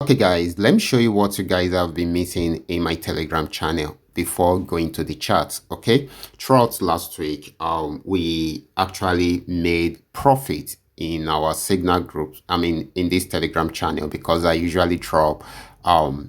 Okay guys, let me show you what you guys have been missing in my Telegram channel before going to the chat. Okay, throughout last week we actually made profit in our signal group, in this Telegram channel, because I usually drop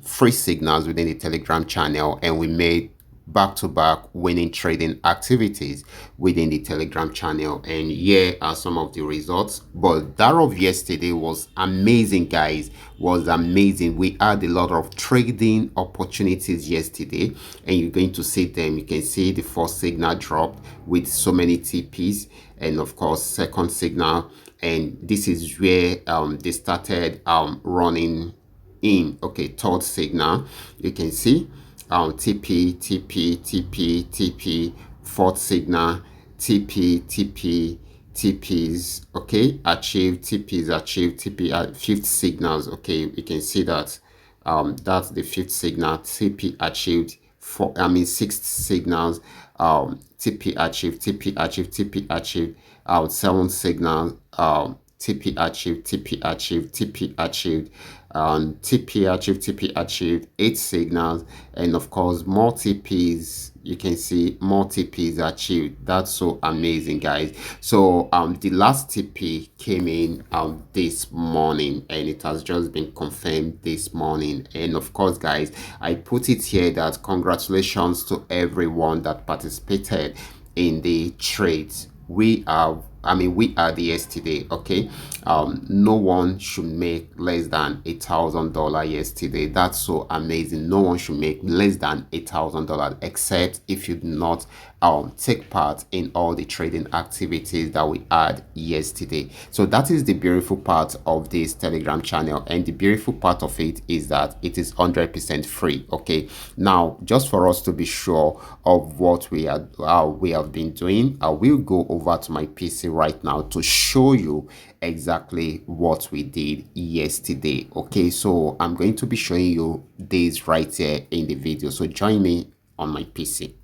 free signals within the Telegram channel, and we made back-to-back winning trading activities within the Telegram channel. And here are some of the results. But that of yesterday was amazing, guys. Was amazing. We had a lot of trading opportunities yesterday, and you're going to see them. You can see the first signal dropped with so many TPs, and of course second signal, and this is where they started running in. Okay, third signal, you can see TP, TP, TP, TP, fourth signal, TP, TP, TPs, okay, achieved, TPs achieved, TP at fifth signals. Okay, you can see that that's the fifth signal, TP achieved. For sixth signals, TP achieved, TP achieved, TP achieved, seventh signal, TP achieved, TP achieved, TP achieved, TP achieved, TP achieved, 8 signals, and of course more TPs. You can see more TPs achieved. That's so amazing, guys. So the last TP came in this morning, and it has just been confirmed this morning. And of course, guys, I put it here that congratulations to everyone that participated in the trades. We are the yesterday. Okay, no one should make less than $1,000 yesterday. That's so amazing. No one should make less than $1,000, except if you do not take part in all the trading activities that we had yesterday. So that is the beautiful part of this Telegram channel, and the beautiful part of it is that it is 100% free. Okay, now just for us to be sure of what we have been doing, I will go over to my PC right now to show you exactly what we did yesterday. Okay, so I'm going to be showing you this right here in the video, so join me on my PC.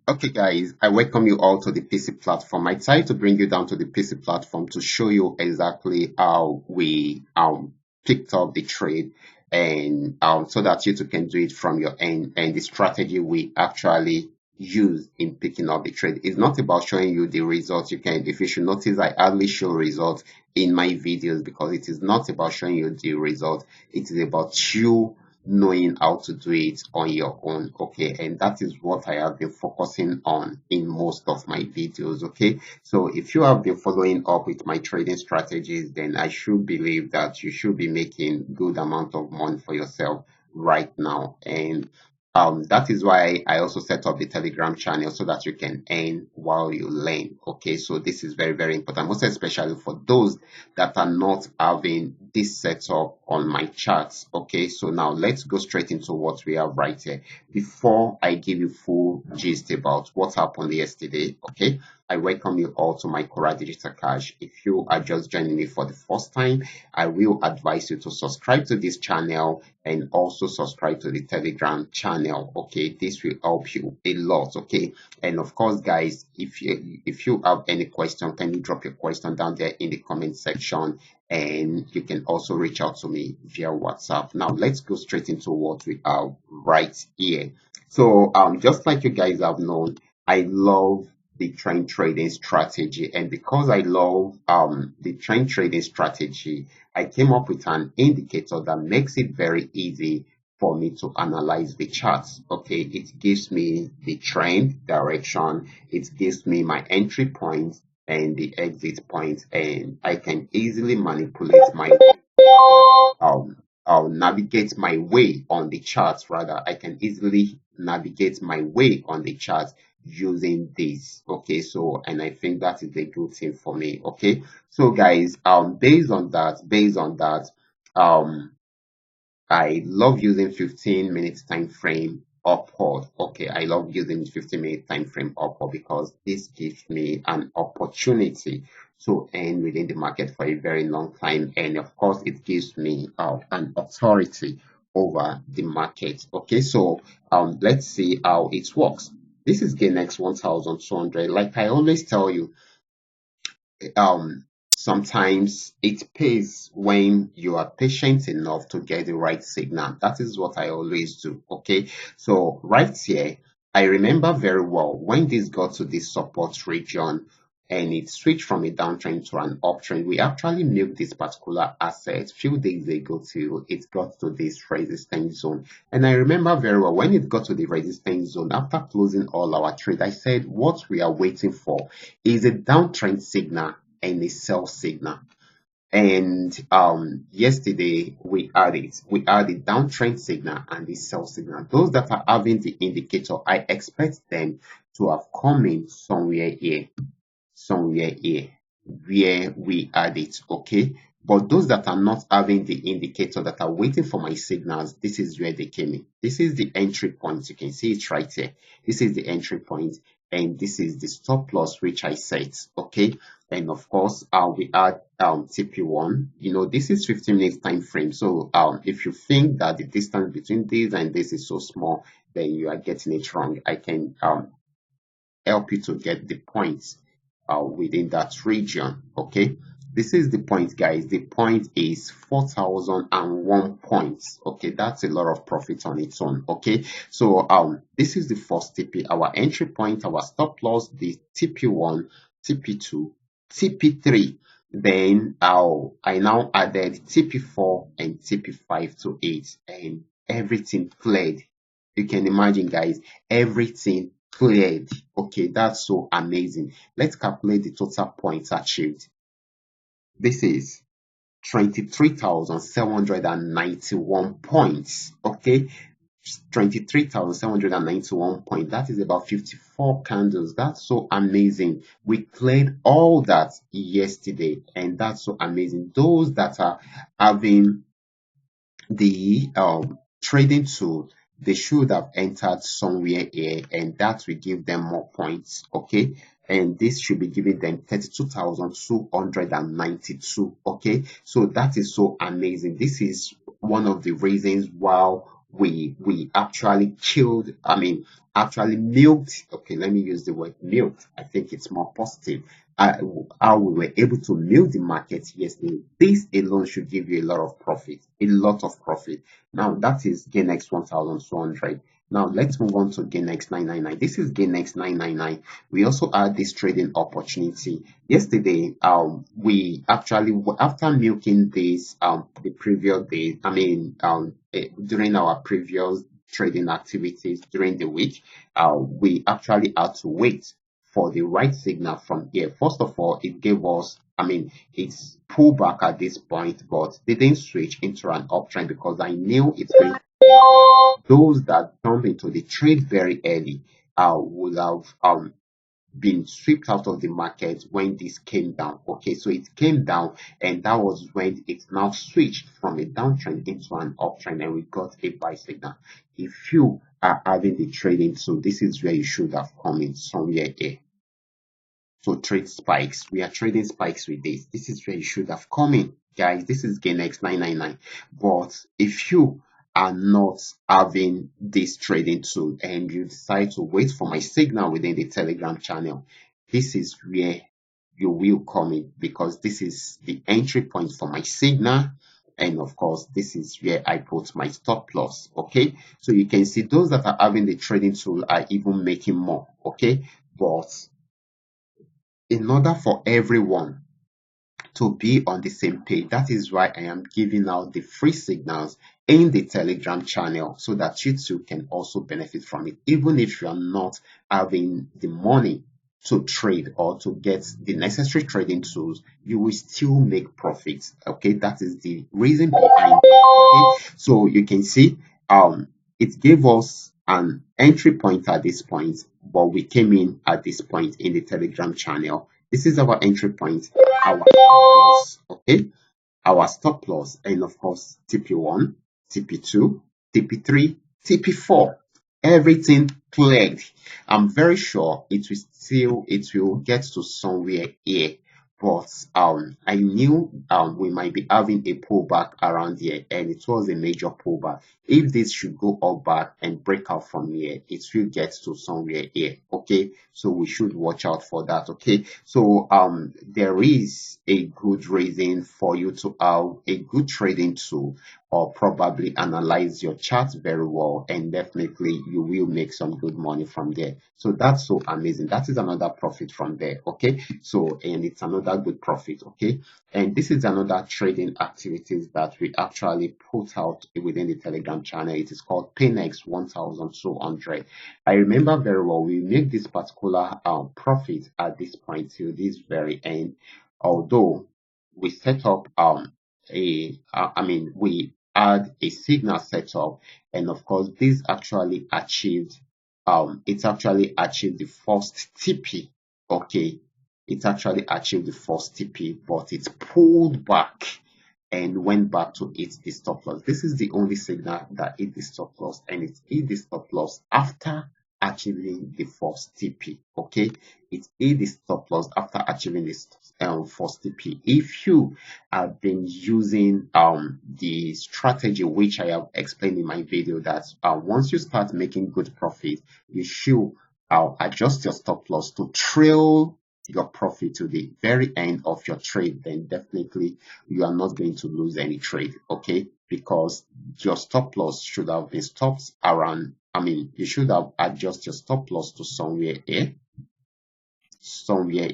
Okay, guys, I welcome you all to the PC platform. I tried to bring you down to the PC platform to show you exactly how we picked up the trade, and so that you too can do it from your end. And the strategy we actually use in picking up the trade is not about showing you the results. You can, if you should notice, I hardly show results in my videos because it is not about showing you the results. It is about you knowing how to do it on your own. Okay, and that is what I have been focusing on in most of my videos. Okay, so if you have been following up with my trading strategies, then I should believe that you should be making good amount of money for yourself right now. And that is why I also set up the Telegram channel, so that you can earn while you learn. Okay, so this is very, very important, most especially for those that are not having this setup on my charts. Okay, so now let's go straight into what we have right here. Before I give you full gist about what happened yesterday, okay, I welcome you all to my Qora Digital Cash. If you are just joining me for the first time, I will advise you to subscribe to this channel and also subscribe to the Telegram channel. Okay, this will help you a lot. Okay, and of course, guys, if you have any question, can you drop your question down there in the comment section, and you can also reach out to me via WhatsApp. Now let's go straight into what we have right here. So just like you guys have known, I love the trend trading strategy, and because I love the trend trading strategy, I came up with an indicator that makes it very easy for me to analyze the charts. Okay, it gives me the trend direction, it gives me my entry points and the exit points, and I can easily manipulate my um navigate my way on the charts. Rather, I can easily navigate my way on the charts using this. Okay, so, and I think that is a good thing for me. Okay, so guys, based on that, um I love using 15 minutes time frame upward. Okay, I love using 15-minute time frame upward because this gives me an opportunity to earn within the market for a very long time, and of course it gives me an authority over the market. Okay, so let's see how it works. This is Ganex 1200. Like I always tell you, um sometimes it pays when you are patient enough to get the right signal. That is what I always do. Okay. So right here, I remember very well when this got to this support region and it switched from a downtrend to an uptrend. We actually milked this particular asset a few days ago till it got to this resistance zone. And I remember very well when it got to the resistance zone, after closing all our trade, I said what we are waiting for is a downtrend signal and a sell signal. And yesterday we had it. We had the downtrend signal and the sell signal. Those that are having the indicator, I expect them to have come in somewhere here where we add it. Okay. But those that are not having the indicator, that are waiting for my signals, this is where they came in. This is the entry point. You can see it right here. This is the entry point, and this is the stop loss which I set. Okay. And of course, we add TP1. You know, this is 15 minutes time frame. So if you think that the distance between this and this is so small, then you are getting it wrong. I can help you to get the points within that region. Okay, this is the point, guys. The point is 4,001 points. Okay, that's a lot of profit on its own. Okay, so this is the first TP, our entry point, our stop loss, the TP1, TP2, TP3. Then I now added TP4 and TP5 to it, and everything cleared. You can imagine, guys, everything cleared. Okay, that's so amazing. Let's calculate the total points achieved. This is 23,791 points. Okay, 23,791 points. That is about 54 candles. That's so amazing. We cleared all that yesterday, and that's so amazing. Those that are having the trading tool, they should have entered somewhere here, and that will give them more points. Okay, and this should be giving them 32,292. Okay, so that is so amazing. This is one of the reasons why we actually killed, actually milked. Okay, let me use the word milked. I think it's more positive. How we were able to milk the market yesterday. This alone should give you a lot of profit, a lot of profit. Now that is GainX 1,200. Now let's move on to GainX 999. This is GainX 999. We also had this trading opportunity yesterday. We actually, after milking this the previous day, during our previous trading activities during the week, we actually had to wait for the right signal from here. First of all, it gave us, it's pulled back at this point, but didn't switch into an uptrend because I knew it's going. Those that jump into the trade very early would have been swept out of the market when this came down. Okay, so it came down, and that was when it now switched from a downtrend into an uptrend, and we got a buy signal. If you are having the trading, so this is where you should have come in somewhere here. So trade spikes. We are trading spikes with this. This is where you should have come in, guys. This is GainX 999. But if you are not having this trading tool and you decide to wait for my signal within the Telegram channel, this is where you will come in, because this is the entry point for my signal. And of course, this is where I put my stop loss. Okay, so you can see those that are having the trading tool are even making more. Okay, but in order for everyone to be on the same page, that is why I am giving out the free signals in the Telegram channel, so that you too can also benefit from it. Even if you are not having the money to trade or to get the necessary trading tools, you will still make profits. Okay, that is the reason behind it. Okay, so you can see it gave us an entry point at this point, but we came in at this point in the Telegram channel. This is our entry point, our stop loss. Okay, our stop loss, and of course TP1, TP2, TP3, TP4, everything cleared. I'm very sure it will get to somewhere here. but I knew we might be having a pullback around here, and it was a major pullback. If this should go up back and break out from here, it will get to somewhere here. Okay, so we should watch out for that. Okay, so there is a good reason for you to have a good trading tool, or probably analyze your chart very well, and definitely you will make some good money from there. So that's so amazing. That is another profit from there. Okay, so and it's another good profit. Okay, and this is another trading activities that we actually put out within the Telegram channel. It is called Paynex 1200. I remember very well, we make this particular profit at this point till this very end, although we set up we had a signal setup, and of course this actually achieved it actually achieved the first TP. Okay, it actually achieved the first TP, but it pulled back and went back to hit the stop loss. This is the only signal that hit the stop loss, and it hit the stop loss after achieving the first TP. Okay, it hit the stop loss after achieving this first TP. If you have been using the strategy which I have explained in my video, that once you start making good profit, you should adjust your stop loss to trail your profit to the very end of your trade, then definitely you are not going to lose any trade. Okay, because your stop loss should have been stopped around, you should have adjusted your stop loss to somewhere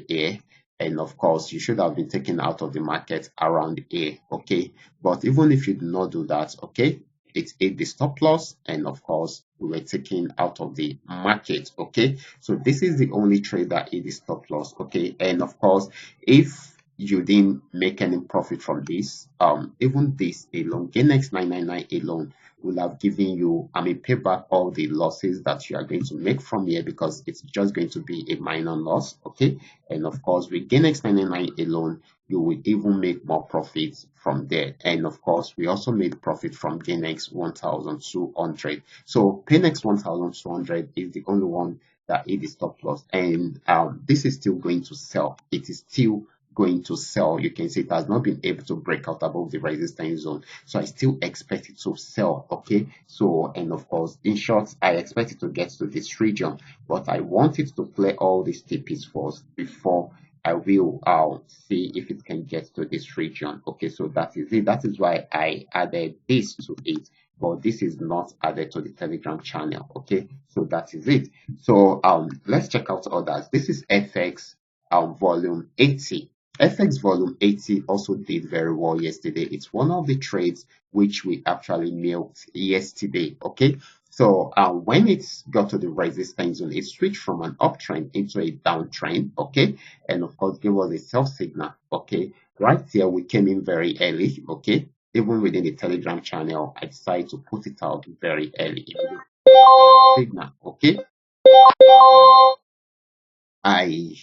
here, and of course you should have been taken out of the market around here. Okay, but even if you do not do that, okay, it hit the stop loss, and of course we were taken out of the market. Okay, so this is the only trade that hit the stop loss. Okay, and of course if you didn't make any profit from this, even this alone, gainx 999 alone will have given you, pay back all the losses that you are going to make from here, because it's just going to be a minor loss. Okay, and of course with gainx 999 alone, you will even make more profits from there. And of course we also made profit from gainx 1200. So paynex 1200 is the only one that hit the stop loss, and this is still going to sell. It is still going to sell. You can see it has not been able to break out above the resistance zone, so I still expect it to sell. Okay, so, and of course in short, I expect it to get to this region, but I want it to play all these TPs first before I will see if it can get to this region. Okay, so that is it. That is why I added this to it, but this is not added to the Telegram channel. Okay, so that is it. So let's check out others. This is FX volume 80. FX volume 80 also did very well yesterday. It's one of the trades which we actually milked yesterday. Okay, so when it got to the resistance zone, it switched from an uptrend into a downtrend. Okay, and of course gave us a sell signal. Okay, right here we came in very early. Okay, even within the Telegram channel, I decided to put it out very early. Signal. Okay, I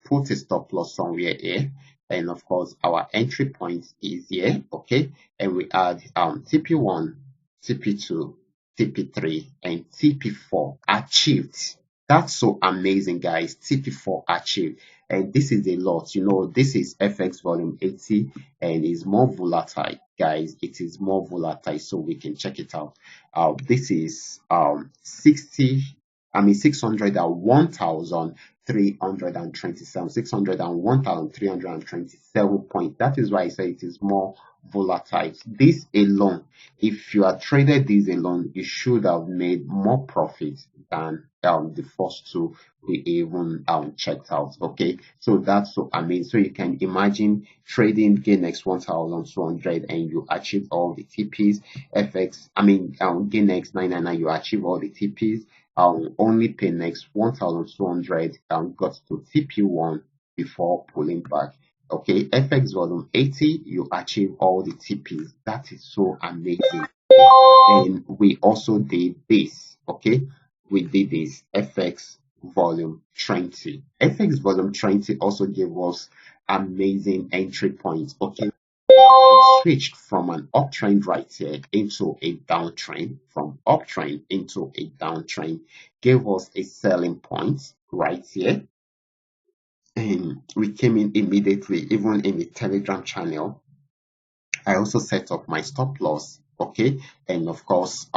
put a stop loss somewhere here, and of course our entry point is here. Okay, and we add TP1, TP2, TP3, and TP4 achieved. That's so amazing, guys. TP4 achieved, and this is a lot. This is FX volume 80, and is more volatile, guys. It is more volatile, so we can check it out. This is 601,327, 601,327 points. That is why I say it is more volatile. This alone, if you are traded this alone, you should have made more profit than the first two we even checked out. Okay, so that's so amazing. So you can imagine trading gainx 1200 and you achieve all the TPs. Gainx 999, you achieve all the TPs. Only paynex 1200 got to TP1 before pulling back. Okay, FX volume 80, you achieve all the TPs. That is so amazing. And we also did this. Okay, we did this FX volume 20. FX volume 20 also gave us amazing entry points. Okay, switched from an uptrend right here into a downtrend, from uptrend into a downtrend, gave us a selling point right here, and we came in immediately, even in the Telegram channel. I also set up my stop loss. Okay. And of course,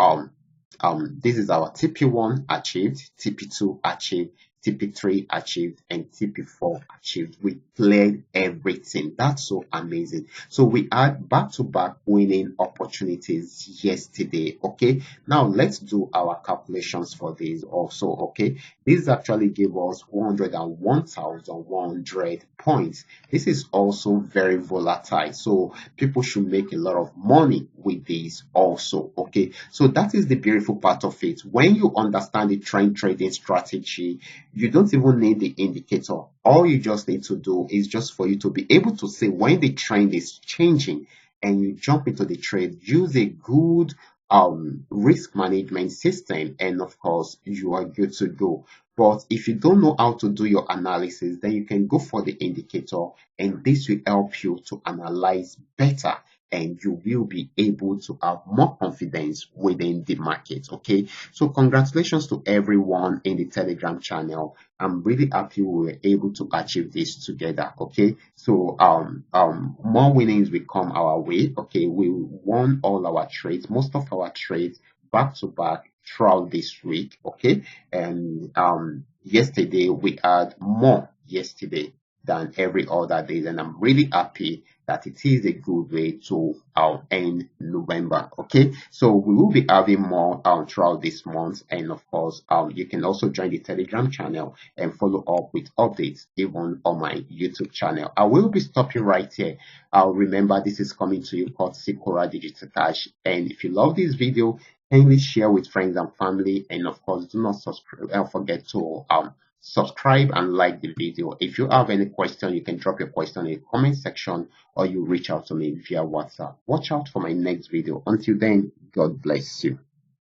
this is our TP1 achieved, TP2 achieved, TP3 achieved, and TP4 achieved. We cleared everything. That's so amazing. So we had back-to-back winning opportunities yesterday. Okay. Now let's do our calculations for this also. Okay. This actually gave us 101,100 points. This is also very volatile. So people should make a lot of money with this also. Okay, so that is the beautiful part of it. When you understand the trend trading strategy, you don't even need the indicator. All you just need to do is just for you to be able to see when the trend is changing and you jump into the trade. Use a good risk management system, and of course you are good to go. But if you don't know how to do your analysis, then you can go for the indicator, and this will help you to analyze better, and you will be able to have more confidence within the market. Okay, so congratulations to everyone in the Telegram channel. I'm really happy we were able to achieve this together. Okay, so more winnings will come our way. Okay, we won all our trades, most of our trades back to back throughout this week. Okay, and yesterday we had more yesterday than every other day, and I'm really happy that it is a good way to end November. Okay, so we will be having more throughout this month, and of course you can also join the Telegram channel and follow up with updates even on my YouTube channel. I will be stopping right here. Remember, this is coming to you courtesy Qora Digital Cash, and if you love this video, kindly share with friends and family, and of course do not forget to subscribe and like the video. If you have any question, you can drop your question in the comment section, or you reach out to me via WhatsApp. Watch out for my next video. Until then, God bless you.